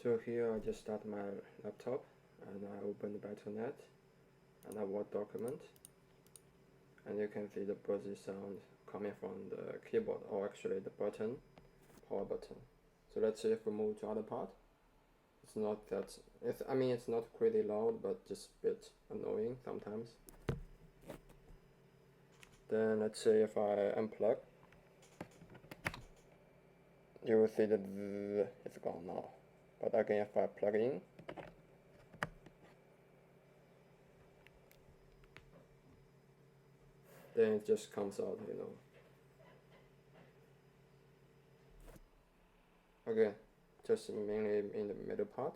So here I just start my laptop and I open the Battle.net and I Word document, and you can see the Buzzy sound coming from the keyboard, or actually the button, power button. So let's see if we move to other part. It's not that, it's not pretty loud, but just a bit annoying sometimes. Then let's see if I unplug. You will see that it's gone now. But again, if I plug in, then it just comes out, Again, just mainly in the middle part.